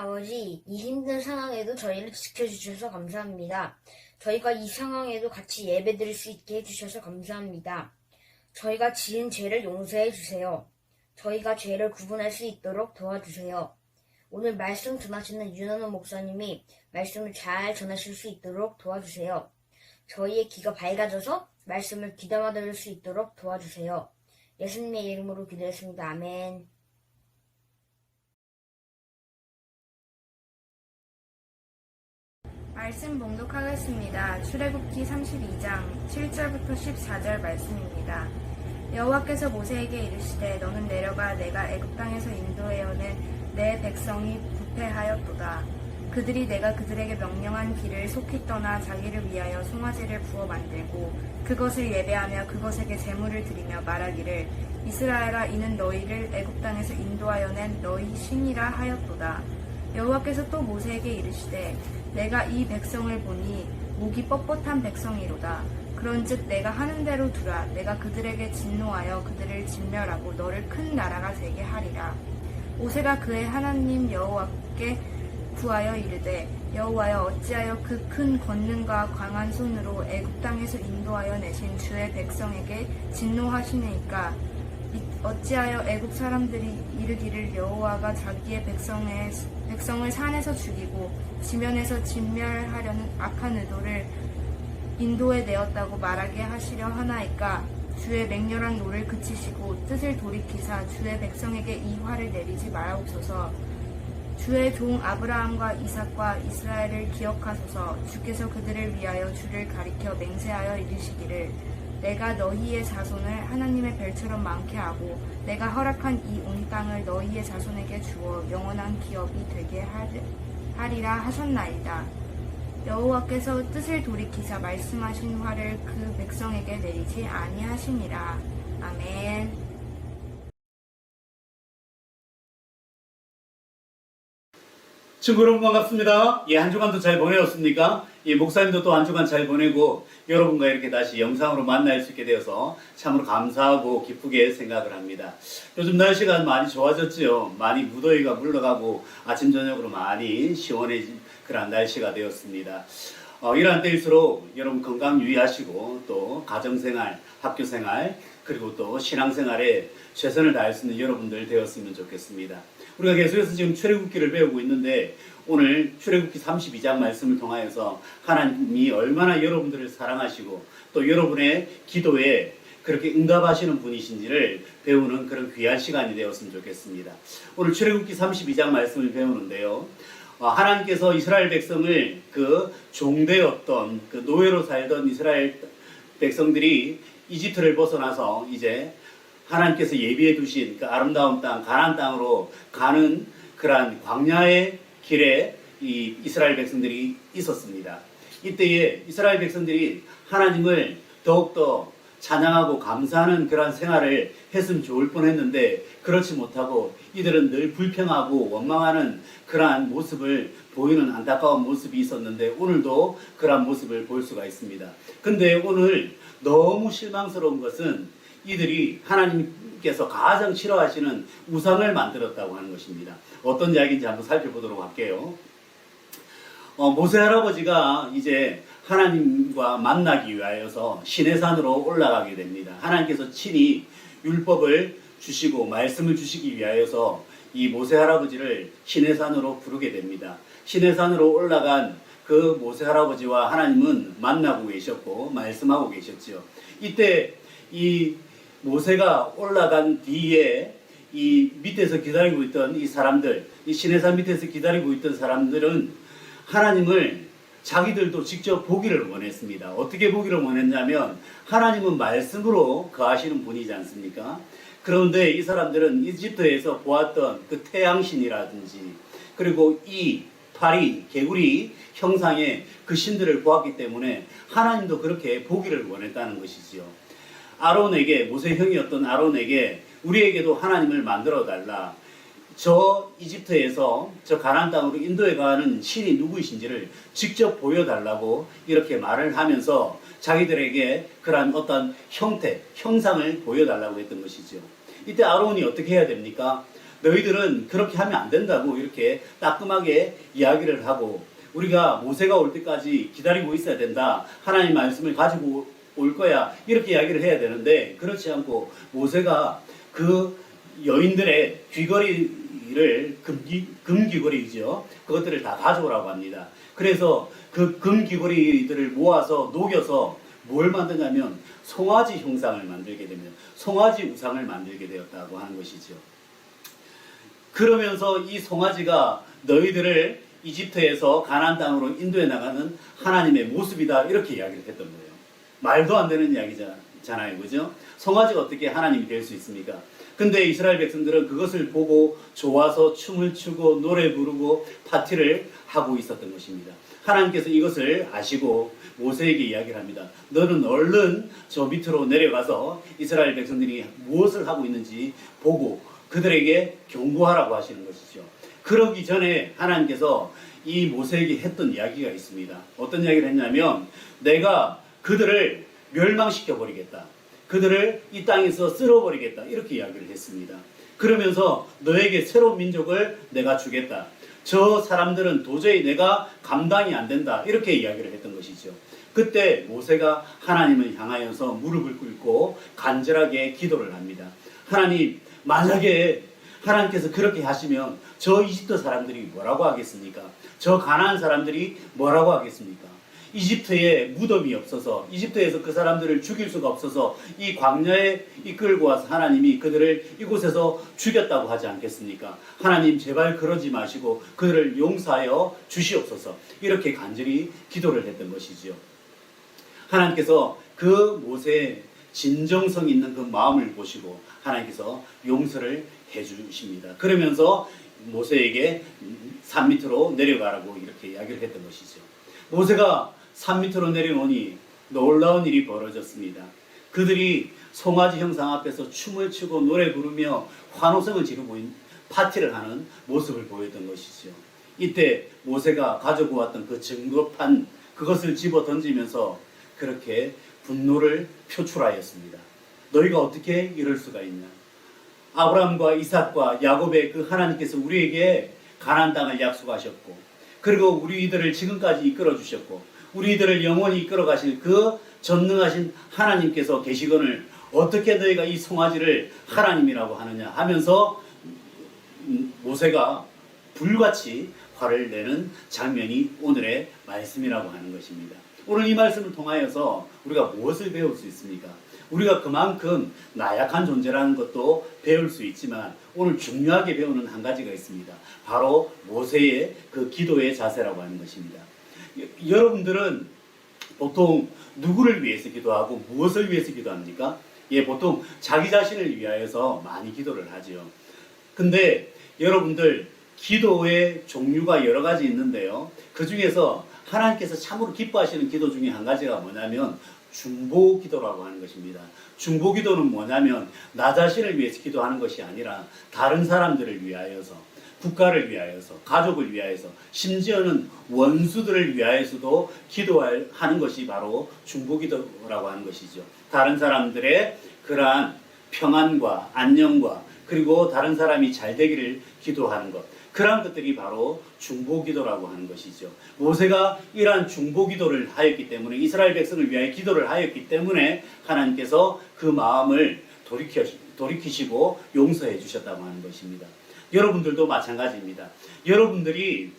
아버지, 이 힘든 상황에도 저희를 지켜주셔서 감사합니다. 저희가 이 상황에도 같이 예배드릴 수 있게 해주셔서 감사합니다. 저희가 지은 죄를 용서해 주세요. 저희가 죄를 구분할 수 있도록 도와주세요. 오늘 말씀 전하시는 윤원호 목사님이 말씀을 잘 전하실 수 있도록 도와주세요. 저희의 귀가 밝아져서 말씀을 귀담아 들을 수 있도록 도와주세요. 예수님의 이름으로 기도했습니다. 아멘. 말씀 봉독하겠습니다. 출애굽기 32장 7절부터 14절 말씀입니다. 여호와께서 모세에게 이르시되 너는 내려가 내가 애굽 땅에서 인도하여낸 내 백성이 부패하였도다. 그들이 내가 그들에게 명령한 길을 속히 떠나 자기를 위하여 송아지를 부어 만들고 그것을 예배하며 그것에게 제물을 드리며 말하기를 이스라엘아 이는 너희를 애굽 땅에서 인도하여낸 너희 신이라 하였도다. 여호와께서 또 모세에게 이르시되 내가 이 백성을 보니 목이 뻣뻣한 백성이로다. 그런즉 내가 하는 대로 두라. 내가 그들에게 진노하여 그들을 진멸하고 너를 큰 나라가 되게 하리라. 모세가 그의 하나님 여호와께 구하여 이르되 여호와여 어찌하여 그 큰 권능과 강한 손으로 애굽 땅에서 인도하여 내신 주의 백성에게 진노하시니까 어찌하여 애굽 사람들이 이르기를 여호와가 자기의 백성을 산에서 죽이고 지면에서 진멸하려는 악한 의도를 인도해 내었다고 말하게 하시려 하나이까. 주의 맹렬한 노를 그치시고 뜻을 돌이키사 주의 백성에게 이 화를 내리지 말아옵소서. 주의 종 아브라함과 이삭과 이스라엘을 기억하소서. 주께서 그들을 위하여 주를 가리켜 맹세하여 이르시기를 내가 너희의 자손을 하나님의 별처럼 많게 하고 내가 허락한 이 온 땅을 너희의 자손에게 주어 영원한 기업이 되게 하리라 하셨나이다. 여호와께서 뜻을 돌이키사 말씀하신 화를 그 백성에게 내리지 아니하시니라. 아멘. 친구 여러분 반갑습니다. 한 주간도 잘 보내셨습니까? 목사님도 또 한 주간 잘 보내고 여러분과 이렇게 다시 영상으로 만날 수 있게 되어서 참으로 감사하고 기쁘게 생각을 합니다. 요즘 날씨가 많이 좋아졌지요. 많이 무더위가 물러가고 아침 저녁으로 많이 시원해진 그런 날씨가 되었습니다. 이러한 때일수록 여러분 건강 유의하시고 또 가정생활, 학교생활 그리고 또 신앙생활에 최선을 다할 수 있는 여러분들 되었으면 좋겠습니다. 우리가 계속해서 지금 출애굽기를 배우고 있는데 오늘 출애굽기 32장 말씀을 통하여서 하나님이 얼마나 여러분들을 사랑하시고 또 여러분의 기도에 그렇게 응답하시는 분이신지를 배우는 그런 귀한 시간이 되었으면 좋겠습니다. 오늘 출애굽기 32장 말씀을 배우는데요. 하나님께서 이스라엘 백성을 그 종되었던 그 노예로 살던 이스라엘 백성들이 이집트를 벗어나서 이제 하나님께서 예비해 두신 그 아름다운 땅 가나안 땅으로 가는 그러한 광야의 길에 이 이스라엘 백성들이 있었습니다. 이때에 이스라엘 백성들이 하나님을 더욱더 찬양하고 감사하는 그러한 생활을 했으면 좋을 뻔했는데 그렇지 못하고 이들은 늘 불평하고 원망하는 그러한 모습을 보이는 안타까운 모습이 있었는데 오늘도 그러한 모습을 볼 수가 있습니다. 근데 오늘 너무 실망스러운 것은 이들이 하나님께서 가장 싫어하시는 우상을 만들었다고 하는 것입니다. 어떤 이야기인지 한번 살펴보도록 할게요. 모세 할아버지가 이제 하나님과 만나기 위하여서 시내산으로 올라가게 됩니다. 하나님께서 친히 율법을 주시고 말씀을 주시기 위하여서 이 모세 할아버지를 시내산으로 부르게 됩니다. 시내산으로 올라간 그 모세 할아버지와 하나님은 만나고 계셨고 말씀하고 계셨죠. 이때 이 모세가 올라간 뒤에 이 밑에서 기다리고 있던 이 사람들, 이 시내산 밑에서 기다리고 있던 사람들은 하나님을 자기들도 직접 보기를 원했습니다. 어떻게 보기를 원했냐면 하나님은 말씀으로 거하시는 분이지 않습니까? 그런데 이 사람들은 이집트에서 보았던 그 태양신이라든지 그리고 이 파리, 개구리 형상의 그 신들을 보았기 때문에 하나님도 그렇게 보기를 원했다는 것이지요. 아론에게, 모세 형이었던 아론에게 우리에게도 하나님을 만들어 달라. 저 이집트에서 저 가나안 땅으로 인도해 가는 신이 누구이신지를 직접 보여달라고 이렇게 말을 하면서 자기들에게 그러한 어떤 형태, 형상을 보여달라고 했던 것이죠. 이때 아론이 어떻게 해야 됩니까? 너희들은 그렇게 하면 안 된다고 이렇게 따끔하게 이야기를 하고 우리가 모세가 올 때까지 기다리고 있어야 된다. 하나님 말씀을 가지고 올 거야. 이렇게 이야기를 해야 되는데 그렇지 않고 모세가 그 여인들의 귀걸이를 금귀걸이죠. 그것들을 다 가져오라고 합니다. 그래서 그 금귀걸이들을 모아서 녹여서 뭘 만드냐면 송아지 형상을 만들게 되면 송아지 우상을 만들게 되었다고 하는 것이죠. 그러면서 이 송아지가 너희들을 이집트에서 가나안 땅으로 인도해 나가는 하나님의 모습이다 이렇게 이야기를 했던 거예요. 말도 안 되는 이야기잖아요. 그죠? 송아지가 어떻게 하나님이 될 수 있습니까? 근데 이스라엘 백성들은 그것을 보고 좋아서 춤을 추고 노래 부르고 파티를 하고 있었던 것입니다. 하나님께서 이것을 아시고 모세에게 이야기를 합니다. 너는 얼른 저 밑으로 내려가서 이스라엘 백성들이 무엇을 하고 있는지 보고 그들에게 경고하라고 하시는 것이죠. 그러기 전에 하나님께서 이 모세에게 했던 이야기가 있습니다. 어떤 이야기를 했냐면 내가 그들을 멸망시켜 버리겠다. 그들을 이 땅에서 쓸어버리겠다. 이렇게 이야기를 했습니다. 그러면서 너에게 새로운 민족을 내가 주겠다. 저 사람들은 도저히 내가 감당이 안 된다. 이렇게 이야기를 했던 것이죠. 그때 모세가 하나님을 향하여서 무릎을 꿇고 간절하게 기도를 합니다. 하나님, 만약에 하나님께서 그렇게 하시면 저 이집트 사람들이 뭐라고 하겠습니까? 저 가나안 사람들이 뭐라고 하겠습니까? 이집트에 무덤이 없어서 이집트에서 그 사람들을 죽일 수가 없어서 이 광야에 이끌고 와서 하나님이 그들을 이곳에서 죽였다고 하지 않겠습니까? 하나님 제발 그러지 마시고 그들을 용서하여 주시옵소서. 이렇게 간절히 기도를 했던 것이지요. 하나님께서 그 모세의 진정성 있는 그 마음을 보시고 하나님께서 용서를 해주십니다. 그러면서 모세에게 산 밑으로 내려가라고 이렇게 이야기를 했던 것이죠. 모세가 산 밑으로 내려오니 놀라운 일이 벌어졌습니다. 그들이 송아지 형상 앞에서 춤을 추고 노래 부르며 환호성을 지르고 파티를 하는 모습을 보였던 것이죠. 이때 모세가 가지고 왔던 그 증거판 그것을 집어 던지면서 그렇게 분노를 표출하였습니다. 너희가 어떻게 이럴 수가 있냐? 아브라함과 이삭과 야곱의 그 하나님께서 우리에게 가나안 땅을 약속하셨고 그리고 우리들을 지금까지 이끌어 주셨고 우리들을 영원히 이끌어 가실 그 전능하신 하나님께서 계시거늘 어떻게 너희가 이 송아지를 하나님이라고 하느냐 하면서 모세가 불같이 화를 내는 장면이 오늘의 말씀이라고 하는 것입니다. 오늘 이 말씀을 통하여서 우리가 무엇을 배울 수 있습니까? 우리가 그만큼 나약한 존재라는 것도 배울 수 있지만 오늘 중요하게 배우는 한 가지가 있습니다. 바로 모세의 그 기도의 자세라고 하는 것입니다. 여러분들은 보통 누구를 위해서 기도하고 무엇을 위해서 기도합니까? 예, 보통 자기 자신을 위하여서 많이 기도를 하죠. 근데 여러분들 기도의 종류가 여러 가지 있는데요. 그 중에서 하나님께서 참으로 기뻐하시는 기도 중에 한 가지가 뭐냐면 중보기도라고 하는 것입니다. 중보기도는 뭐냐면 나 자신을 위해서 기도하는 것이 아니라 다른 사람들을 위하여서 국가를 위하여서 가족을 위하여서 심지어는 원수들을 위하여서도 기도하는 것이 바로 중보기도라고 하는 것이죠. 다른 사람들의 그러한 평안과 안녕과 그리고 다른 사람이 잘 되기를 기도하는 것 그러한 것들이 바로 중보기도라고 하는 것이죠. 모세가 이러한 중보기도를 하였기 때문에 이스라엘 백성을 위하여 기도를 하였기 때문에 하나님께서 그 마음을 돌이키시고 용서해 주셨다고 하는 것입니다. 여러분들도 마찬가지입니다. 여러분들이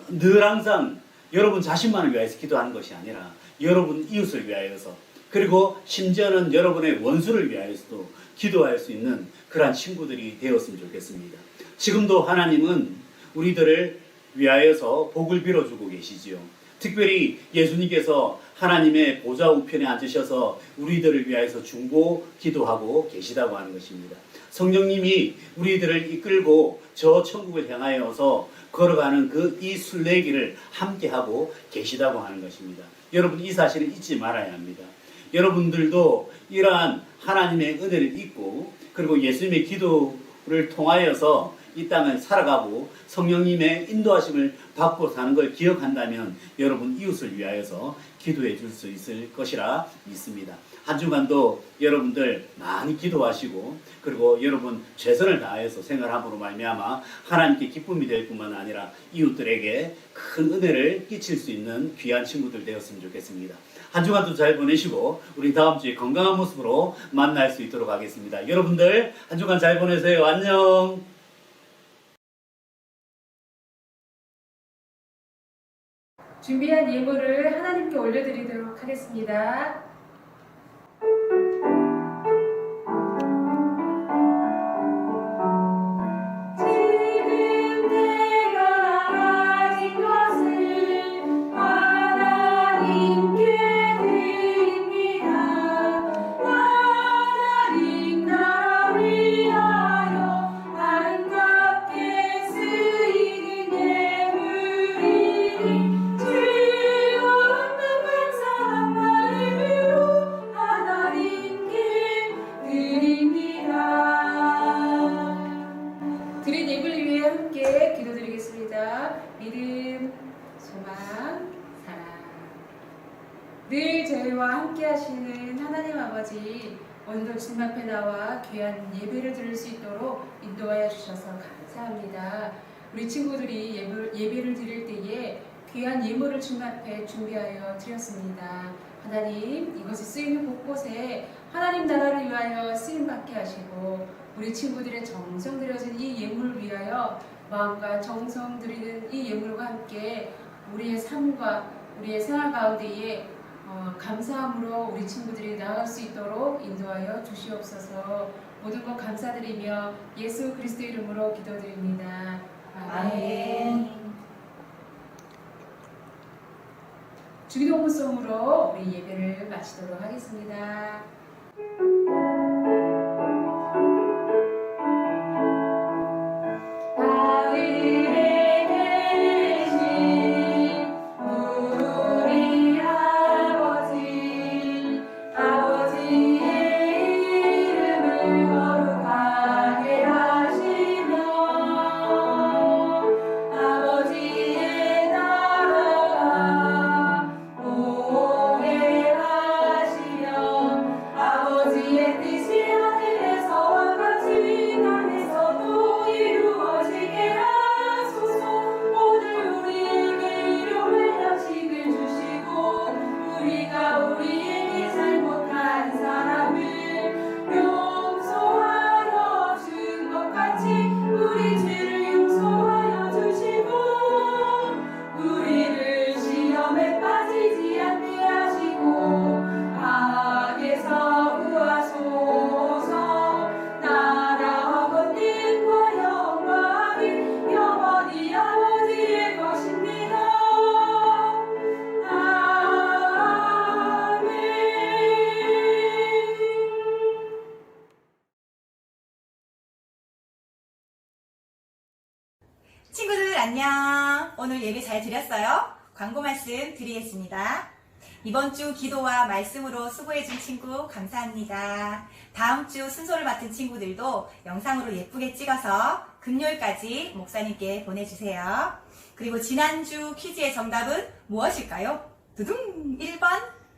늘 항상 여러분 자신만을 위하여서 기도하는 것이 아니라 여러분 이웃을 위하여서 그리고 심지어는 여러분의 원수를 위하여서도 기도할 수 있는 그러한 친구들이 되었으면 좋겠습니다. 지금도 하나님은 우리들을 위하여서 복을 빌어주고 계시지요. 특별히 예수님께서 하나님의 보좌 우편에 앉으셔서 우리들을 위하여서 중보 기도하고 계시다고 하는 것입니다. 성령님이 우리들을 이끌고 저 천국을 향하여서 걸어가는 그 이 순례길을 함께하고 계시다고 하는 것입니다. 여러분 이 사실을 잊지 말아야 합니다. 여러분들도 이러한 하나님의 은혜를 잊고 그리고 예수님의 기도를 통하여서 이 땅을 살아가고 성령님의 인도하심을 받고 사는 걸 기억한다면 여러분 이웃을 위하여서 기도해 줄 수 있을 것이라 믿습니다. 한 주간도 여러분들 많이 기도하시고 그리고 여러분 최선을 다해서 생활함으로 말미암아 하나님께 기쁨이 될 뿐만 아니라 이웃들에게 큰 은혜를 끼칠 수 있는 귀한 친구들 되었으면 좋겠습니다. 한 주간도 잘 보내시고 우리 다음 주에 건강한 모습으로 만날 수 있도록 하겠습니다. 여러분들 한 주간 잘 보내세요. 안녕. 준비한 예물을 하나님께 올려드리도록 하겠습니다. 지금 내가 가진 것을 하나님께 드립니다. 하나님 나라 위하여 아름답게 쓰이는 예물이니 주여 없는 감사한 마음으로 하나님께 드립니다. 드린 예물 위해 함께 기도드리겠습니다. 믿음, 소망, 사랑. 늘 저희와 함께 하시는 하나님 아버지, 오늘도 주님 앞에 나와 귀한 예배를 드릴 수 있도록 인도하여 주셔서 감사합니다. 우리 친구들이 예배를 드릴 때에 귀한 예물을 주님 앞에 준비하여 드렸습니다. 하나님, 이것이 쓰이는 곳곳에 하나님 나라를 위하여 쓰임받게 하시고 우리 친구들의 정성 들여진 이 예물을 위하여 마음과 정성 들이는 이 예물과 함께 우리의 삶과 우리의 생활 가운데에 감사함으로 우리 친구들이 나아갈 수 있도록 인도하여 주시옵소서. 모든 것 감사드리며 예수 그리스도 이름으로 기도드립니다. 아멘. 주기도문송으로 우리 예배를 마치도록 하겠습니다. 하늘에 계신 우리 아버지, 아버지의 이름을 거룩하게 하시며 아버지의 나라가 오게 하시며 아버지의 뜻이 하늘에서와 같이 땅에서도 이루어지게 하소서. 오늘 우리에게 일용할 양식을 주시고 우리가 우리에게 잘못한 사람을 용서하여 준 것 같이 우리 죄를 용서하여 주시고 우리를 시험에 빠지지 않게 하시고 악에서 구하소서. 나라와 권능과 영광이 영원히 아버지의 것입니다. 아멘. 친구들 안녕. 오늘 예배 잘 드렸어요? 광고 말씀 드리겠습니다. 이번 주 기도와 말씀으로 수고해준 친구 감사합니다. 다음 주 순서를 맡은 친구들도 영상으로 예쁘게 찍어서 금요일까지 목사님께 보내주세요. 그리고 지난주 퀴즈의 정답은 무엇일까요? 두둥! 1번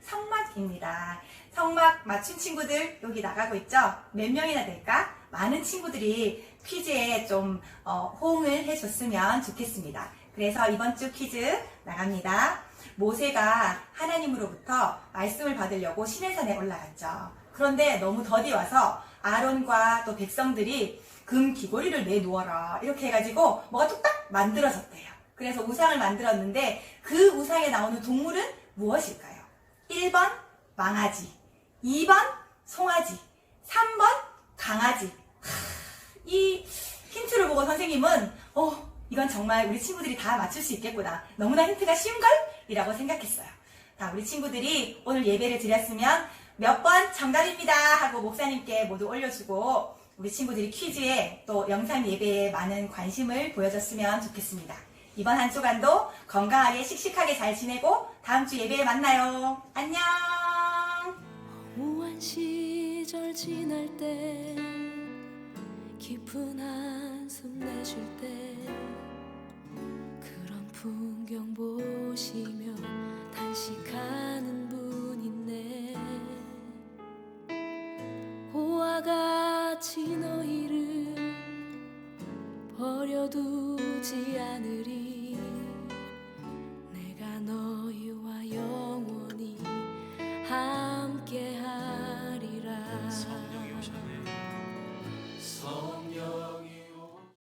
성막입니다. 성막 맞춘 친구들 여기 나가고 있죠? 몇 명이나 될까? 많은 친구들이 퀴즈에 좀 호응을 해줬으면 좋겠습니다. 그래서 이번 주 퀴즈 나갑니다. 모세가 하나님으로부터 말씀을 받으려고 시내산에 올라갔죠. 그런데 너무 더디 와서 아론과 또 백성들이 금 귀고리를 내놓아라 이렇게 해가지고 뭐가 뚝딱 만들어졌대요. 그래서 우상을 만들었는데 그 우상에 나오는 동물은 무엇일까요? 1번 망아지, 2번 송아지, 3번 강아지. 이 힌트를 보고 선생님은 이건 정말 우리 친구들이 다 맞출 수 있겠구나. 너무나 힌트가 쉬운걸? 이라고 생각했어요. 자, 우리 친구들이 오늘 예배를 드렸으면 몇 번 정답입니다 하고 목사님께 모두 올려주고 우리 친구들이 퀴즈에 또 영상 예배에 많은 관심을 보여줬으면 좋겠습니다. 이번 한 주간도 건강하게 씩씩하게 잘 지내고 다음 주 예배에 만나요. 안녕. 무한 시절 지날 때 깊은 한숨 내쉴 때 그런 풍경 보시며 단식하는 분 있네. 버려두지 않으리